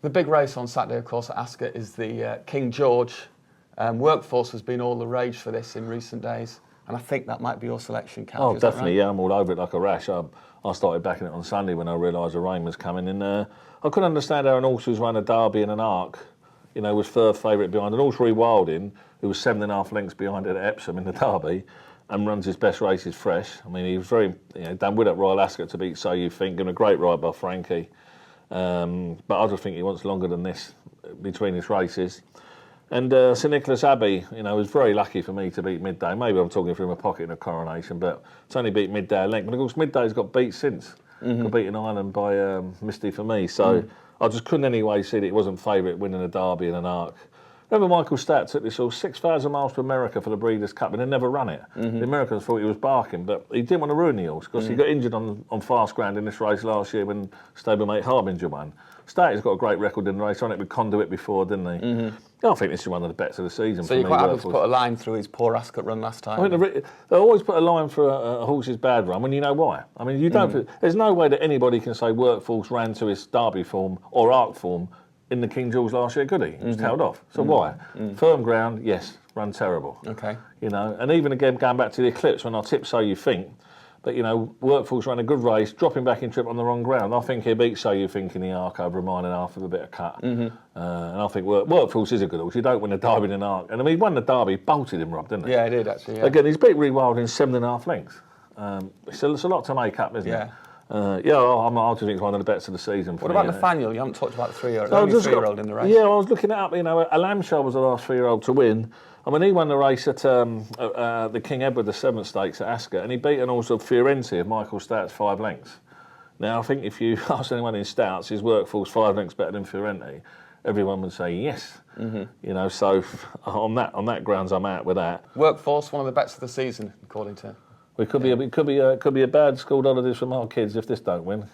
The big race on Saturday, of course, at Ascot is the King George. Workforce has been all the rage for this in recent days, and I think that might be your selection, Cal. Oh, definitely, right? Yeah, I'm all over it like a rash. I started backing it on Sunday when I realised the rain was coming, and I couldn't understand how an horse who's run a Derby and an Arc, was third favourite behind an horse Wilding, who was 7.5 lengths behind at Epsom in the Derby, and runs his best races fresh. I mean, he was very, done with at Royal Ascot to beat So You Think, and a great ride by Frankie. But I just think he wants longer than this between his races. And St Nicholas Abbey, was very lucky for me to beat Midday. Maybe I'm talking from a pocket in a Coronation, but it's only beat Midday a length. But of course, Midday's got beat since. Got beat in Ireland by Misty for me. So I just couldn't anyway see that it wasn't favourite winning a Derby and an Arc. Remember Michael Statt took this horse 6,000 miles to America for the Breeders' Cup and then never run it. The Americans thought he was barking, but he didn't want to ruin the horse because he got injured on fast ground in this race last year when stablemate Harbinger won. Statt has got a great record in the race, on it with Conduit before, didn't he? I think this is one of the bets of the season. So you're quite happy to put a line through his poor Ascot run last time? I mean, they always put a line for a horse's bad run when you know why. I mean, you don't. There's no way that anybody can say Workforce ran to his Derby form or Arc form in the King George last year, could he? He was tailed off. So why? Firm ground, yes. Run terrible. Okay. And even again, going back to the Eclipse, when I tipped So You Think, but Workforce ran a good race, dropping back in trip on the wrong ground. I think he'll beat So You Think in the Arc over a mile and a half with a bit of cut. And I think Workforce is a good horse. You don't win a Derby in an Arc. And I mean, he won the Derby, bolted him, Rob, didn't he? Yeah, he did actually. Yeah. Again, he's beat Rewilding 7.5 lengths. So it's a lot to make up, isn't it? I just think it's one of the bets of the season. What about Nathaniel? You haven't talked about the 3-year-old. The only 3-year-old in the race. Yeah, I was looking it up. Alamshire was the last 3-year-old to win. I mean, he won the race at the King Edward VII Stakes at Ascot, and he beat an horse of Firenze of Michael Stout's 5 lengths. Now, I think if you ask anyone in Stouts, his Workforce 5 lengths better than Firenze, everyone would say yes. So on that grounds, I'm out with that. Workforce, one of the bets of the season, according to. It could be a bad school holidays for our kids if this don't win.